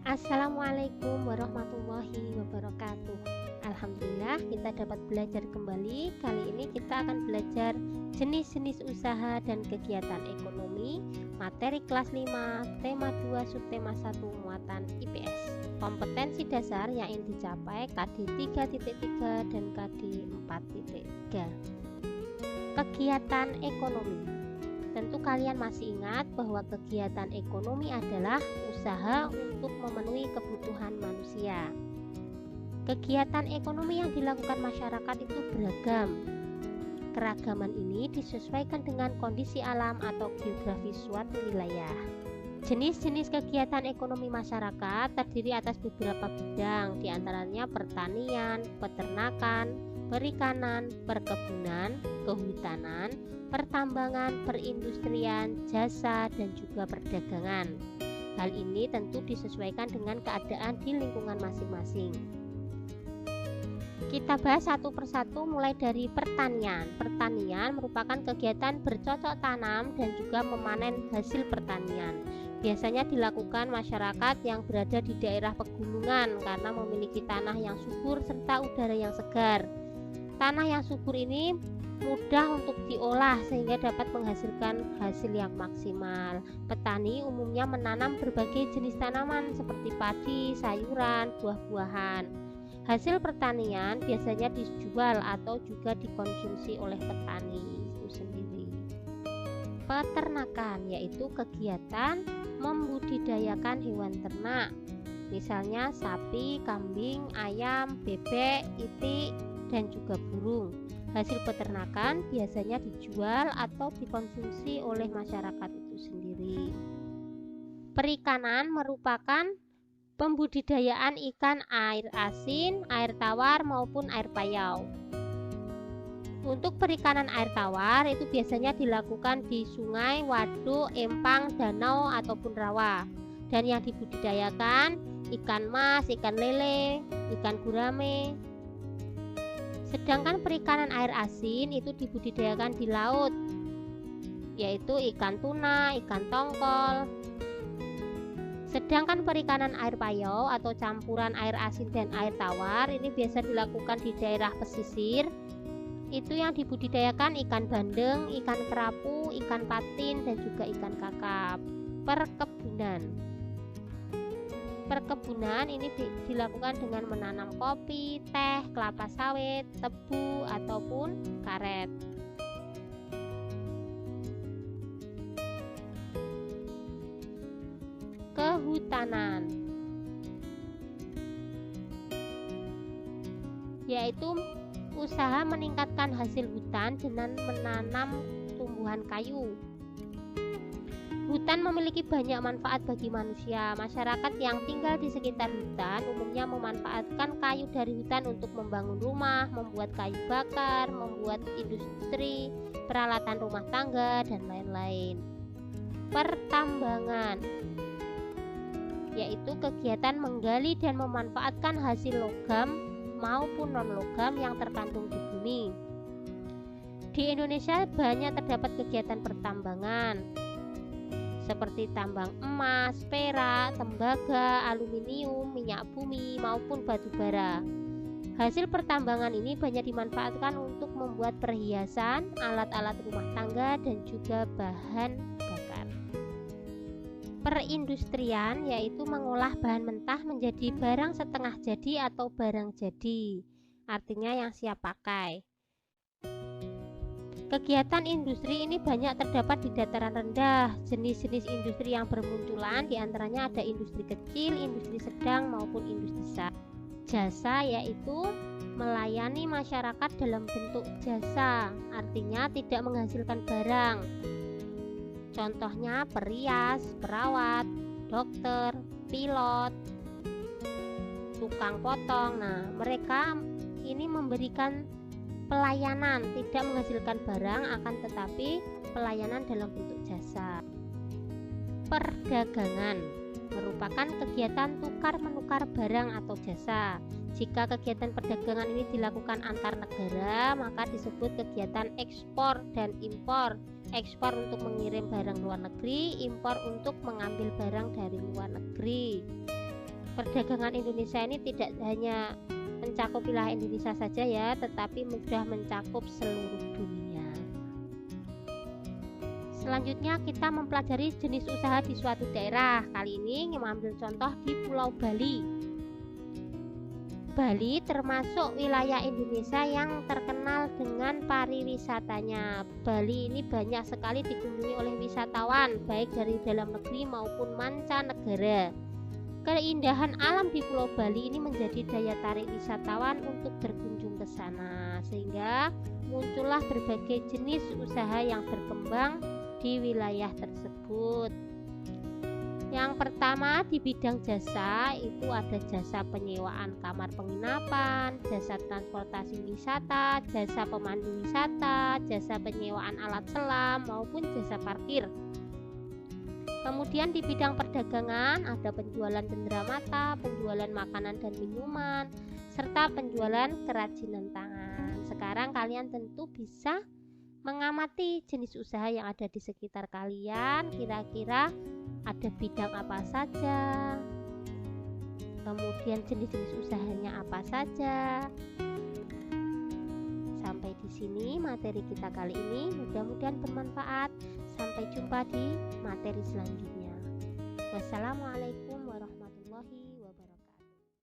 Assalamualaikum warahmatullahi wabarakatuh. Alhamdulillah kita dapat belajar kembali. Kali ini kita akan belajar jenis-jenis usaha dan kegiatan ekonomi, materi kelas 5, tema 2, subtema 1, muatan IPS. Kompetensi dasar yang ingin dicapai KD 3.3 dan KD 4.3. Kegiatan ekonomi. Tentu kalian masih ingat bahwa kegiatan ekonomi adalah usaha untuk memenuhi kebutuhan manusia. Kegiatan ekonomi yang dilakukan masyarakat itu beragam. Keragaman ini disesuaikan dengan kondisi alam atau geografis suatu wilayah. Jenis-jenis kegiatan ekonomi masyarakat terdiri atas beberapa bidang, diantaranya pertanian, peternakan, perikanan, perkebunan, kehutanan, pertambangan, perindustrian, jasa, dan juga perdagangan. Hal ini tentu disesuaikan dengan keadaan di lingkungan masing-masing. Kita bahas satu persatu mulai dari pertanian. Pertanian merupakan kegiatan bercocok tanam dan juga memanen hasil pertanian. Biasanya dilakukan masyarakat yang berada di daerah pegunungan karena memiliki tanah yang subur serta udara yang segar. Tanah yang subur ini mudah untuk diolah sehingga dapat menghasilkan hasil yang maksimal. Petani umumnya menanam berbagai jenis tanaman seperti padi, sayuran, buah-buahan. Hasil pertanian biasanya dijual atau juga dikonsumsi oleh petani itu sendiri. Peternakan yaitu kegiatan membudidayakan hewan ternak, misalnya sapi, kambing, ayam, bebek, itik, dan juga burung. Hasil peternakan biasanya dijual atau dikonsumsi oleh masyarakat itu sendiri. Perikanan merupakan pembudidayaan ikan air asin, air tawar maupun air payau. Untuk perikanan air tawar itu biasanya dilakukan di sungai, waduk, empang, danau ataupun rawa. Dan yang dibudidayakan ikan mas, ikan lele, ikan gurame. Sedangkan perikanan air asin itu dibudidayakan di laut, yaitu ikan tuna, ikan tongkol. Sedangkan perikanan air payau atau campuran air asin dan air tawar ini biasa dilakukan di daerah pesisir. Itu yang dibudidayakan ikan bandeng, ikan kerapu, ikan patin, dan juga ikan kakap. Perkebunan ini dilakukan dengan menanam kopi, teh, kelapa sawit, tebu, ataupun karet. Kehutanan yaitu usaha meningkatkan hasil hutan dengan menanam tumbuhan kayu. Hutan memiliki banyak manfaat bagi manusia. Masyarakat yang tinggal di sekitar hutan umumnya memanfaatkan kayu dari hutan untuk membangun rumah, membuat kayu bakar, membuat industri, peralatan rumah tangga, dan lain-lain. Pertambangan yaitu kegiatan menggali dan memanfaatkan hasil logam maupun non-logam yang terkandung di bumi. Di Indonesia banyak terdapat kegiatan pertambangan seperti tambang emas, perak, tembaga, aluminium, minyak bumi, maupun batu bara. Hasil pertambangan ini banyak dimanfaatkan untuk membuat perhiasan, alat-alat rumah tangga, dan juga bahan bakar. Perindustrian yaitu mengolah bahan mentah menjadi barang setengah jadi atau barang jadi, artinya yang siap pakai. Kegiatan industri ini banyak terdapat di dataran rendah. Jenis-jenis industri yang bermunculan diantaranya ada industri kecil, industri sedang, maupun industri besar. Jasa yaitu melayani masyarakat dalam bentuk jasa, artinya tidak menghasilkan barang. Contohnya perias, perawat, dokter, pilot, tukang potong. Nah, mereka ini memberikan pelayanan, tidak menghasilkan barang, akan tetapi pelayanan dalam bentuk jasa. Perdagangan merupakan kegiatan tukar-menukar barang atau jasa. Jika kegiatan perdagangan ini dilakukan antar negara, maka disebut kegiatan ekspor dan impor. Ekspor untuk mengirim barang luar negeri, impor untuk mengambil barang dari luar negeri. perdagangan Indonesia ini tidak hanya mencakup wilayah Indonesia saja ya, tetapi sudah mencakup seluruh dunia. Selanjutnya kita mempelajari jenis usaha di suatu daerah. Kali ini mengambil contoh di Pulau Bali. Bali termasuk wilayah Indonesia yang terkenal dengan pariwisatanya. Bali ini banyak sekali dikunjungi oleh wisatawan, baik dari dalam negeri maupun mancanegara. Keindahan alam di Pulau Bali ini menjadi daya tarik wisatawan untuk berkunjung ke sana, sehingga muncullah berbagai jenis usaha yang berkembang di wilayah tersebut. Yang pertama di bidang jasa itu ada jasa penyewaan kamar penginapan, jasa transportasi wisata, jasa pemandu wisata, jasa penyewaan alat selam maupun jasa parkir. Kemudian di bidang perdagangan ada penjualan cenderamata, penjualan makanan dan minuman, serta penjualan kerajinan tangan. Sekarang kalian tentu bisa mengamati jenis usaha yang ada di sekitar kalian, kira-kira ada bidang apa saja, kemudian jenis-jenis usahanya apa saja. Sampai di sini materi kita kali ini, mudah-mudahan bermanfaat. Sampai jumpa di materi selanjutnya. Wassalamualaikum.